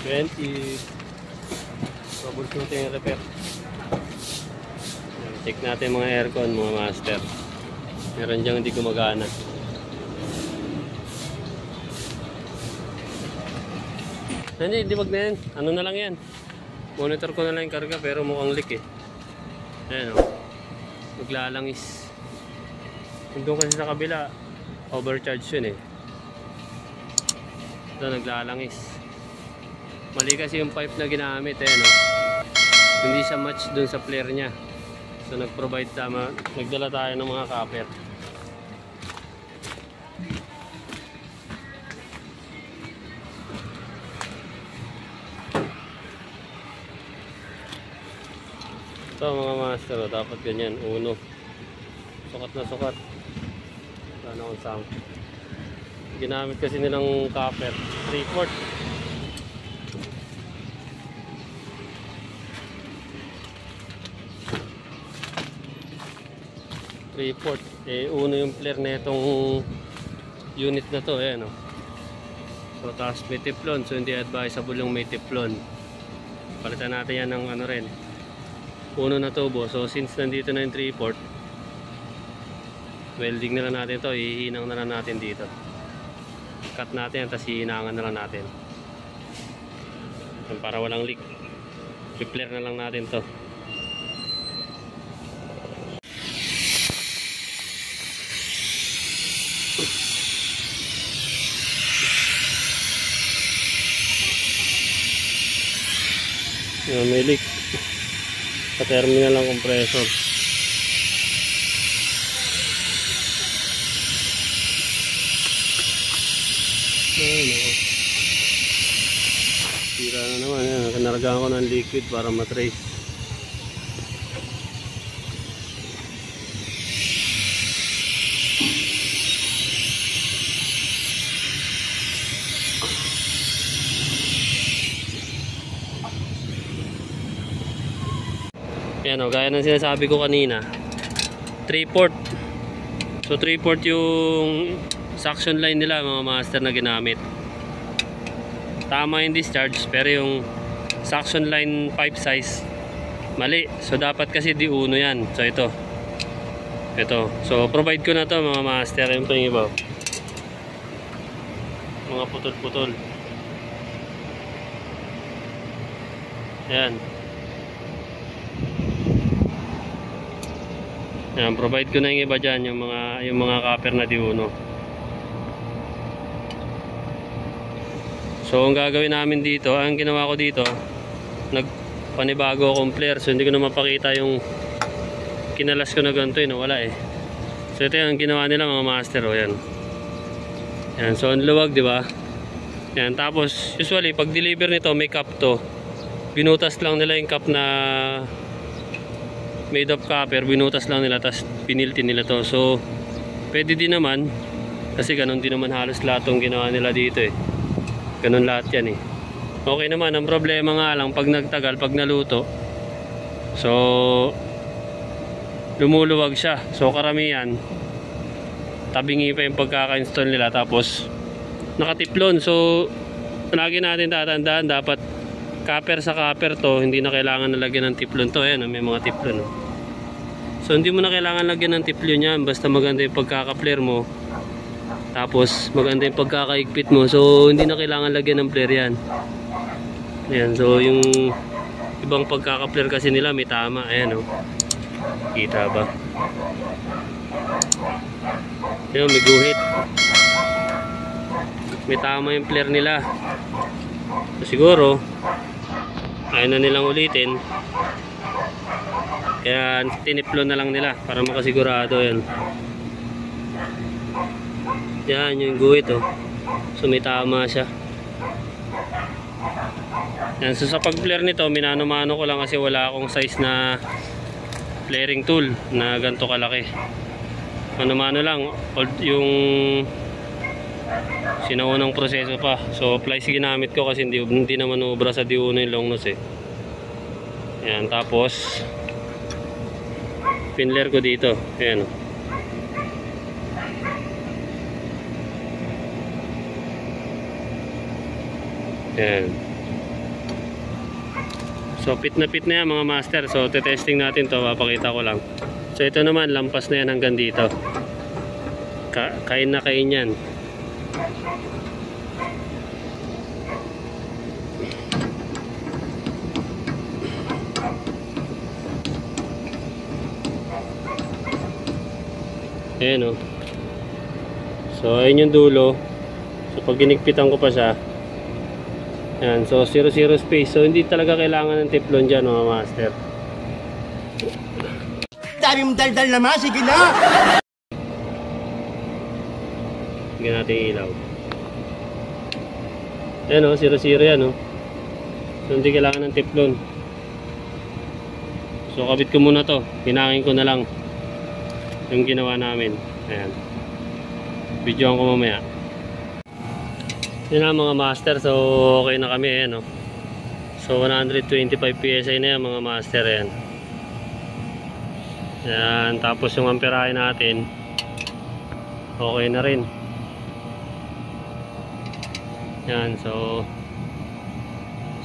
20. Troubleshooting repair. Check natin mga aircon, mga master. Meron diyang hindi gumagana. Hindi wag na yan. Ano na lang yan. Monitor ko na lang yung karga pero mukhang leak eh. Ayan o. Maglalangis. Kung doon kasi sa kabila, overcharge yun eh. Ito naglalangis. Mali kasi yung pipe na ginamit eh, no? Hindi siya match dun sa flare nya. So nag-provide tama, nagdala tayo ng mga copper. Ito mga master, dapat ganyan, uno. Sukat na sukat. Sana akong sam. Ginamit kasi nilang copper, 3/4. 3/4. Uno yung flare na itong unit na to, no? So tapos may teflon, so hindi advisable yung may teflon. Palitan natin yan ng ano rin, uno na tubo. So since nandito na yung 3/4, welding na lang natin to, ihinang na lang natin dito. Cut natin yan, tapos hihinangan na lang natin para walang leak. I-flare na lang natin to. May leak sa terminal ng compressor. Sira na naman yan. Kanaragahan ko ng liquid para matrace. Yan o, gaya ng sinasabi ko kanina, 3/4. So 3/4 yung suction line nila mga master na ginamit. Tama yung discharge pero yung suction line pipe size mali. So dapat kasi di uno yan. So ito. So provide ko na to mga master. Yung pa yung iba, mga putol-putol. Yan. Yan, provide ko na yung iba dyan, yung mga copper na di uno. So ang gagawin namin dito, ang ginawa ko dito, nagpanibago akong flare. So hindi ko na mapakita yung kinalas ko na ganito, wala eh. So ito yung ginawa nila mga master, yan. Yan, so ang luwag, di ba? Yan, tapos usually pag deliver nito may cap to. Binutas lang nila yung cap na made of copper, binutas lang nila tapos piniltin nila to. So pwede din naman kasi ganun din naman halos lahat ng ginawa nila dito eh. Ganun lahat yan eh. Okay naman, ang problema nga lang pag nagtagal, pag naluto, so lumuluwag siya. So karamihan tabingi pa yung pagkaka-install nila tapos nakatiplon. So lagi natin tatandaan, dapat copper sa copper to, hindi na kailangan nalagyan ng tiplon to. Ayan, may mga tiplon. So hindi mo na kailangan lagyan ng tiplon yan, basta maganda yung pagkaka-flare mo. Tapos maganda yung pagkakaigpit mo. So hindi na kailangan lagyan ng flare yan. Ayan, so yung ibang pagkaka-flare kasi nila may tama. Ayan, kita ba? Ayan, may guhit. May tama yung flare nila. So siguro ayaw na nilang ulitin, kaya tiniplon na lang nila para makasigurado. Yan yung guhit so may tama siya. Yan, so sa pag-flare nito minano-mano ko lang kasi wala akong size na flaring tool na ganito kalaki. Mano-mano lang yung sinaunang proseso pa. So plies ginamit ko kasi hindi naman ubra sa diuno yung long nose eh. Yan, tapos pinler ko dito. Ayan. Ayan. So fit na yan mga master. So testing natin to, papakita ko lang. So ito naman, lampas na yan hanggang dito. Kain na kain yan. Ayan o. So ayun yung dulo. So pag ginigpitan ko pa siya, ayan, so 0-0 space. So hindi talaga kailangan ng teflon dyan mga master. Dami mong daldal naman, sige na! Hinggan natin ilaw. Ayan o, 0-0 yan o. So hindi kailangan ng teflon. So kabit ko muna to. Hinangin ko na lang yung ginawa namin. Ayan, videoan ko mamaya. Yun na mga master. So okay na kami. Ayan, no? So 125 PSI na yan mga master. Ayan. Ayan, tapos yung amperahe natin okay na rin. Ayan, so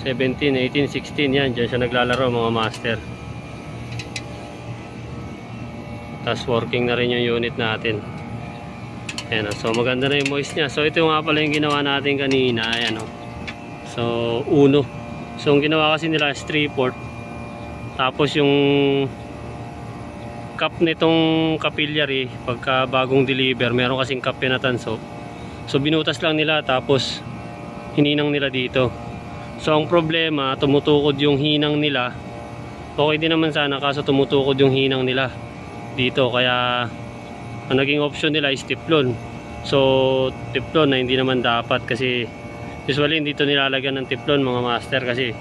17, 18, 16 yan. Diyan siya naglalaro mga master. Tapos working na rin yung unit natin. Ayan, so maganda na yung moist nya. So ito nga pala yung ginawa natin kanina. Ayan, so uno. So yung ginawa kasi nila is 3/4. Tapos yung cup nitong capillary, pagka bagong deliver, meron kasing cup na tanso. So binutas lang nila, tapos hininang nila dito. So ang problema, tumutukod yung hinang nila. Okay din naman sana, kaso tumutukod yung hinang nila dito, kaya ang naging option nila is teflon. So teflon na hindi naman dapat, kasi usually dito nilalagyan ng teflon mga master, kasi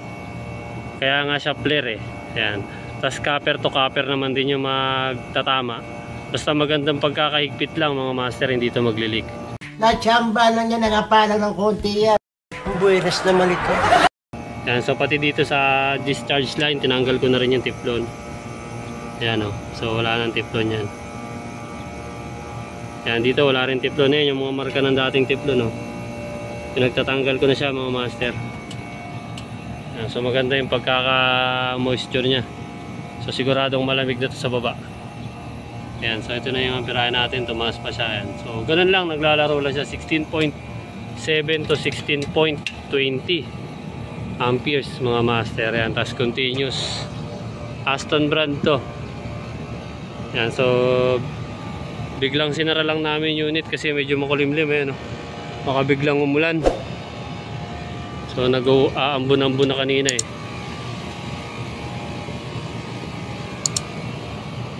kaya nga siya flare eh. Ayan. Tapos copper to copper naman din yung magtatama. Basta magandang pagkakahigpit lang mga master, hindi ito maglilik. Nachamba lang yan, nangapalang ng konti yan. Ang buweras naman ito. Ayan, so pati dito sa discharge line, tinanggal ko na rin yung teflon. Ayan o, so wala nang teflon yan. Ayan, dito wala rin teflon. Ayan yung mga marka ng dating teflon o. Pinagtatanggal ko na siya mga master. Ayan, so maganda yung pagkaka-moisture nya. So siguradong malamig na ito sa baba. Ayan, so ito na yung amperahe natin, tumaas pa siya. Ayan, so ganun lang, naglalaro lang siya. 16.7 to 16.20 amperes mga master. Ayan, tapos continuous Aston brand to. Yan, so biglang sinara lang namin unit kasi medyo makulimlim eh, no? Baka biglang umulan. So nag-aambon-ambon na kanina eh.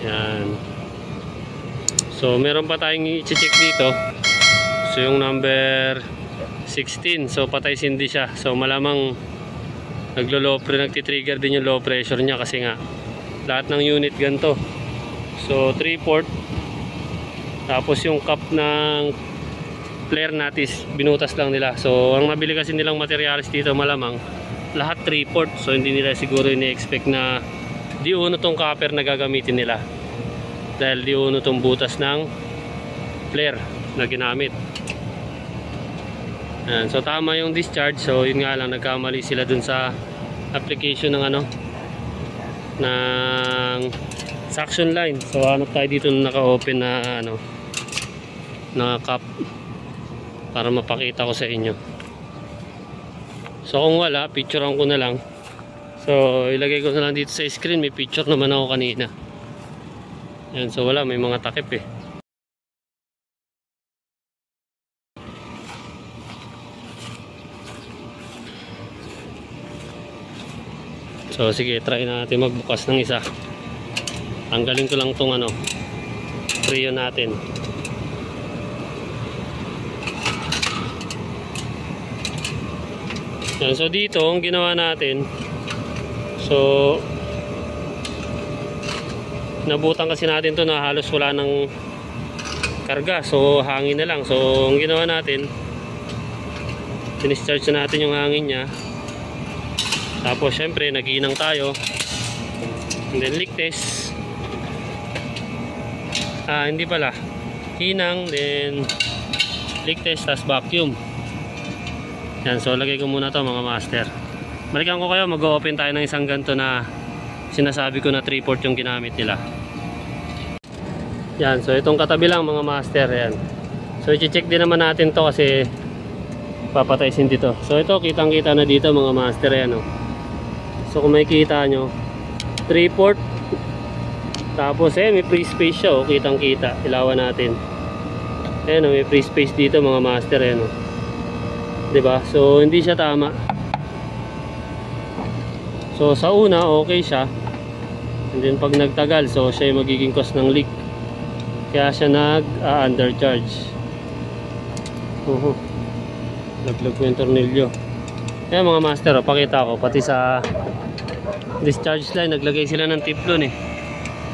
Yan. So meron pa tayong i-check dito. So yung number 16, so patay sindi siya. So malamang nagti-trigger din yung low pressure niya, kasi nga lahat ng unit ganito. So 3/4. Tapos yung cup ng flare natin binutas lang nila. So ang nabili kasi nilang materials dito malamang lahat 3/4. So hindi nila siguro ini-expect na di uno tong copper na gagamitin nila, dahil di uno tong butas ng flare na ginamit. Ayan, so tama yung discharge. So yun nga lang, nagkamali sila dun sa application ng ano, ng suction line. So hanap tayo dito na naka-open na ano, na cup, para mapakita ko sa inyo. So kung wala, picturean ko na lang. So ilagay ko na lang dito sa screen. May picture naman ako kanina. Yan, so wala, may mga takip eh. So sige, try natin magbukas ng isa. Tanggalin ko lang tong ano, Frio natin. Yan, so dito ang ginawa natin, so nabutan kasi natin to na halos wala ng karga, so hangin na lang. So ang ginawa natin, discharge na natin yung hangin nya. Tapos syempre nag-iinang tayo, and then leak test. Hindi pala, hinang, then leak test, tas vacuum. Yan, so lagay ko muna to mga master. Balikan ko kayo, mag-open tayo ng isang ganito na sinasabi ko na 3/4 yung ginamit nila. Yan, so itong katabi lang mga master, yan. So i-check din naman natin to kasi papataysin dito. So ito, kitang-kita na dito mga master, yan oh. So kung makikita nyo, 3/4. Tapos may free space siya oh, kitang-kita. Ilawan natin. Ayan oh, may free space dito mga master, yan oh. 'Di ba? So hindi siya tama. So sa una okay siya. And then pag nagtagal, so siya yung magiging cause ng leak. Kaya siya nag-undercharge. Naglag ko yung tornilyo. Ayan mga master, oh, pakita ko. Pati sa discharge line, naglagay sila ng teflon eh.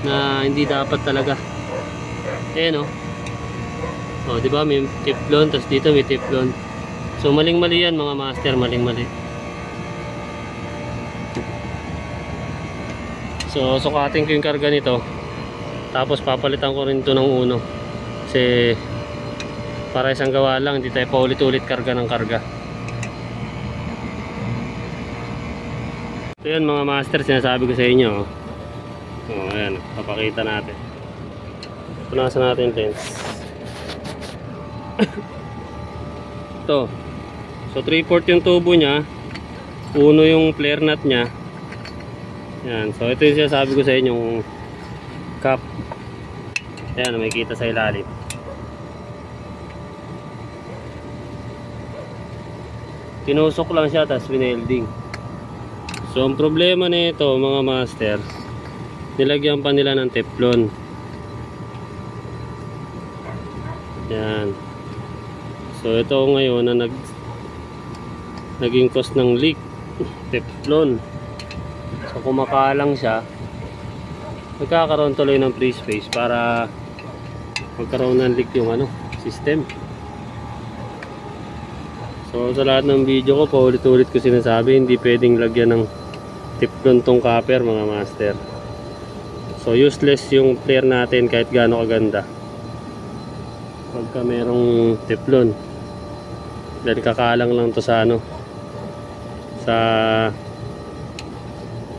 Na hindi dapat talaga. Ayan oh. Oh, diba? May teflon, tapos dito may teflon. So maling-mali yan mga master, maling-mali. So sukatin ko yung karga nito. Tapos papalitan ko rin ito ng uno. Kasi para isang gawa lang, hindi tayo paulit-ulit karga ng karga. Ito yan mga master, sinasabi ko sa inyo. Oh, ayan, papakita natin. Punasan natin yung lens. Ito. So 3/4 yung tubo niya. Uno yung flare nut niya. Yan, so ito yung sinasabi ko sa inyo, yung cap. Ayan, makikita sa ilalim. Tinusok lang siya, tapos winelding. So ang problema nito mga master, nilagyan pa nila ng teflon. Yan. So ito ngayon na naging cause ng leak, teflon. So kumakalang siya, magkakaroon tuloy ng free space para magkaroon ng leak yung system. So sa lahat ng video ko, paulit-ulit ko sinasabi, hindi pwedeng lagyan ng teflon tong copper mga master. So useless yung flare natin kahit gaano kaganda pagka merong teflon, dahil kakalang lang to sa sa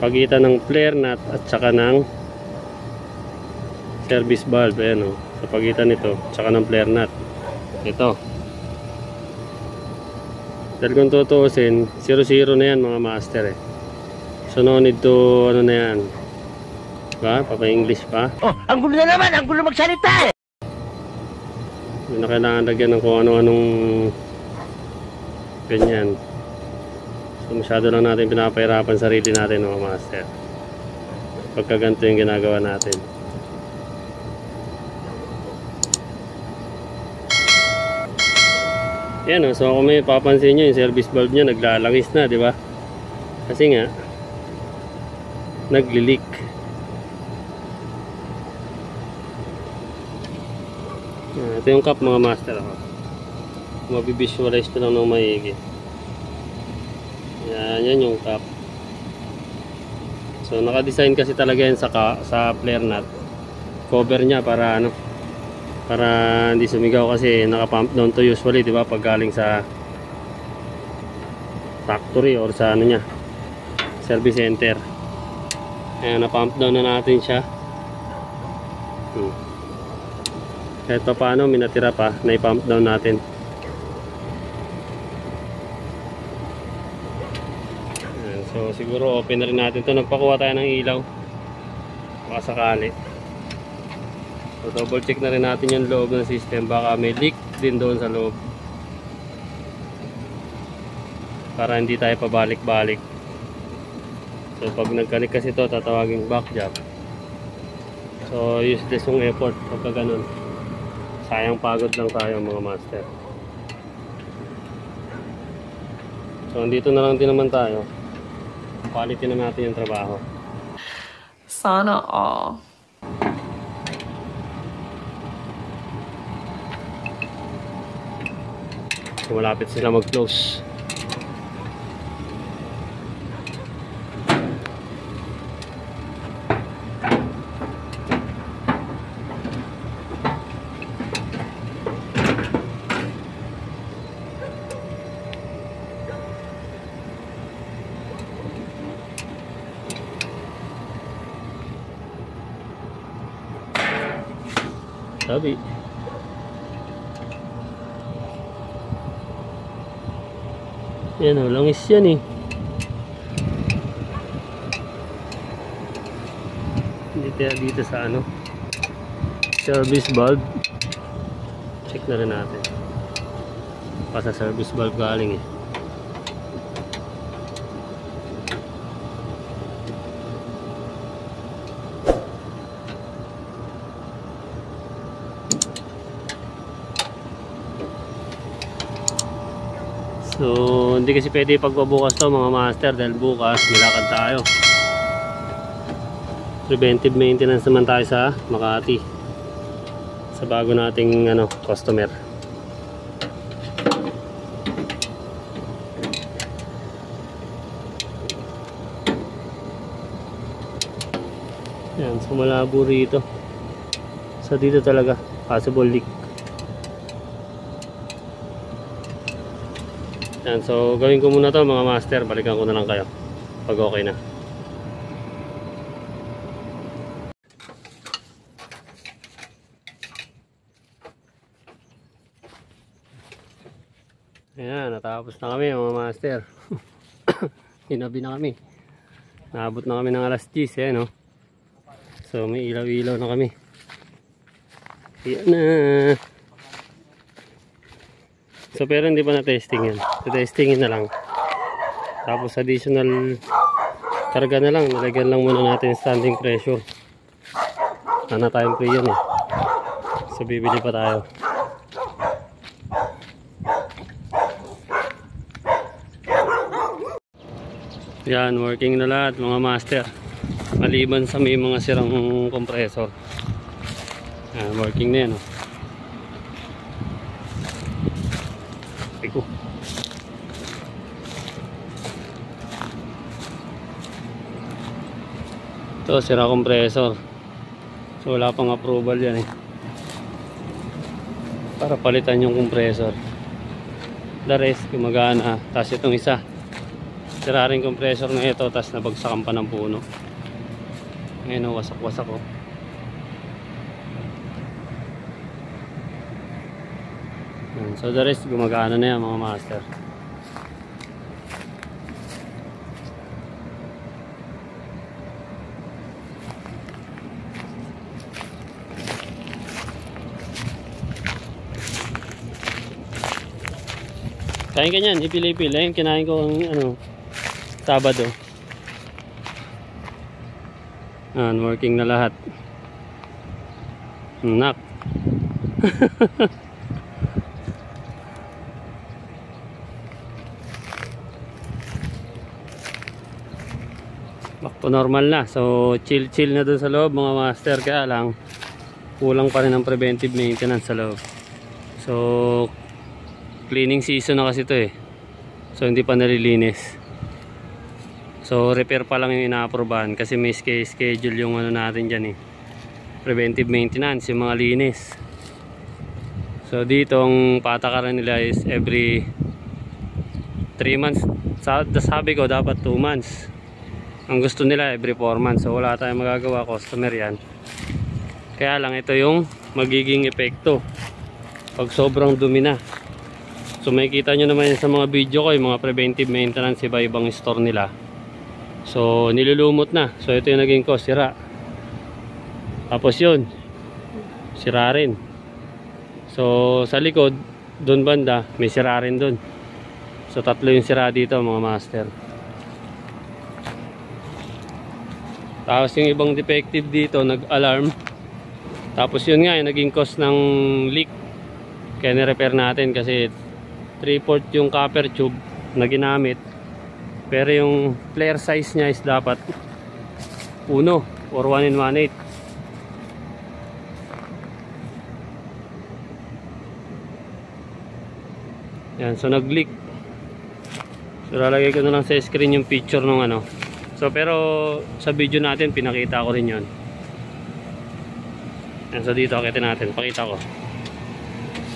pagitan ng flare nut at saka ng service valve. Ayan, sa pagitan nito at saka ng flare nut ito. Dahil kung tutuusin, 0-0 na yan mga master eh. So no need to na yan, diba? Papa-English pa. Oh, ang gulo na naman, ang gulo magsalita eh. Hindi na kailangan lagyan ng kung ano-anong ganyan. So masyado lang natin pinapahirapan sarili natin mga master pagka ganito yung ginagawa natin. Yan o, so kung may papansin nyo, yung service valve nya naglalangis na, di ba? Kasi nga nagli-leak. Ito yung cap mga master ako. Mabivisualize ko lang ng maigi. Yan yung cap. So naka-design kasi talaga yan sa flare nut. Cover nya para para hindi sumigaw, kasi naka-pump down to usually, di ba, pag galing sa factory or sa nya, service center. Ayan, na-pump down na natin siya. Kahit pa paano, minatira pa, na-pump down natin. Ayan, so siguro open na rin natin to. Nagpakuha tayo ng ilaw baka sakali. So double check na rin natin yung loob ng system, baka may leak din doon sa loob, para hindi tayo pabalik-balik. So pag nagkanik kasi ito, tatawaging back job. So useless yung effort pagka ganun. Sayang pagod lang tayo mga master. So andito na lang din naman tayo. Palitin na natin yung trabaho. Sana all. So malapit sila mag-close. Sabi. Yan o, langis yan eh. Hindi kaya dito sa ano, service valve. Check na rin natin. Pa sa service valve galing eh. So, hindi kasi pwede pagpabukas to mga master dahil bukas nilakad tayo. Preventive maintenance naman tayo sa Makati. Sa bago nating customer. Yan, so malabo rito. So dito talaga possible leak. Yan, so gawin ko muna to mga master, balikan ko na lang kayo pag okay na. Ayan, natapos na kami mga master. Hinabi na kami. Naabot na kami ng alas 10 no? So may ilaw-ilaw na kami. Ayan na. So pero hindi pa na-testing yan. Testingin na lang. Tapos additional karga na lang. Nalagyan lang muna natin standing pressure. Ano tayong free yun eh. So bibili pa tayo. Yan, working na lahat mga master. Maliban sa may mga sirang compressor. Yan, working na yan oh. Iko. Ito, sira compressor. So wala pang approval yan eh. Para palitan yung compressor. The rest, gumagana. Tapos itong isa. Sira rin compressor na ito. Tapos nabagsakan pa ng puno. Ngayon o, wasak-wasak o. So the rest, gumagana na yan mga master. Kain ka nyan, ipil-ipil. Ayun, kinain ko ang Sabado. Working na lahat. Nak. Back to normal na. So chill na dun sa loob mga master. Kaya lang kulang pa rin ang preventive maintenance sa loob. So cleaning season na kasi ito eh. So hindi pa nalilinis. So repair pa lang yung ina-aprobahan kasi may schedule yung natin dyan eh. Preventive maintenance, yung mga linis. So dito ang patakaran nila is every 3 months. Sabi ko dapat 2 months. Ang gusto nila every 4 months. So wala tayong magagawa, customer yan. Kaya lang ito yung magiging epekto pag sobrang dumi na. So makikita nyo naman sa mga video ko yung mga preventive maintenance iba-ibang store nila. So nilulumot na. So ito yung naging cause, sira. Tapos yun, sira rin. So sa likod, doon banda, may sira rin doon. So tatlo yung sira dito mga master. Tapos yung ibang defective dito, nag-alarm. Tapos yun nga, naging cause ng leak. Kaya ni-repair natin kasi 3/4 yung copper tube na ginamit. Pero yung flare size niya is dapat 1 or 1 in 1/8. Yan, so nag-leak. So lalagay ko na lang sa screen yung picture ng So pero sa video natin pinakita ko rin yun. Yan, so dito akitin natin, pakita ko.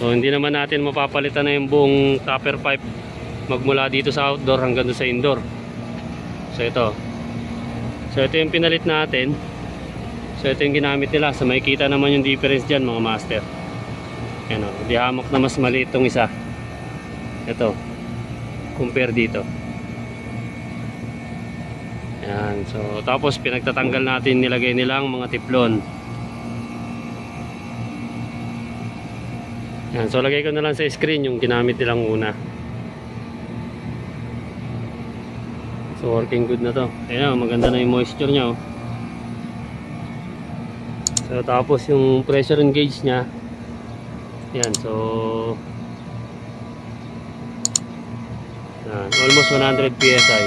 So hindi naman natin mapapalitan na yung buong copper pipe magmula dito sa outdoor hanggang doon sa indoor. So ito yung pinalit natin. So ito yung ginamit nila. So makikita naman yung difference dyan mga master. Ayan o, di hamak na mas maliit itong isa. Ito, compare dito. Ayan, so tapos pinagtatanggal natin, nilagay nilang mga tiplon. Ayan, so lagay ko na lang sa screen yung ginamit nilang una. So working good na to. Ayan, maganda na yung moisture nya oh. So tapos yung pressure and gauge nya. Ayan, so ayan, almost 100 PSI.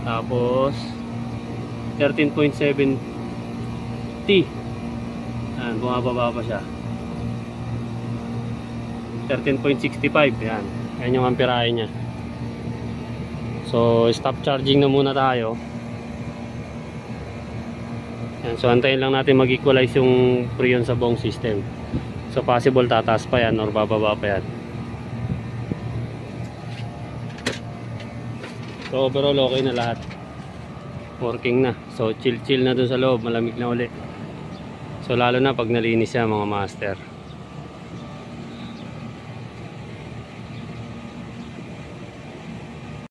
Tapos 13.7 T. Ayan, bumababa pa siya. 13.65. Ayan, ayan yung amperahe nya. So stop charging na muna tayo. Yan, so antayin lang natin mag-equalize yung freon sa buong system. So possible tataas pa yan or bababa pa yan. So overall okay na lahat. Working na. So chill na dun sa loob, malamig na uli. So lalo na pag nalinis siya mga master.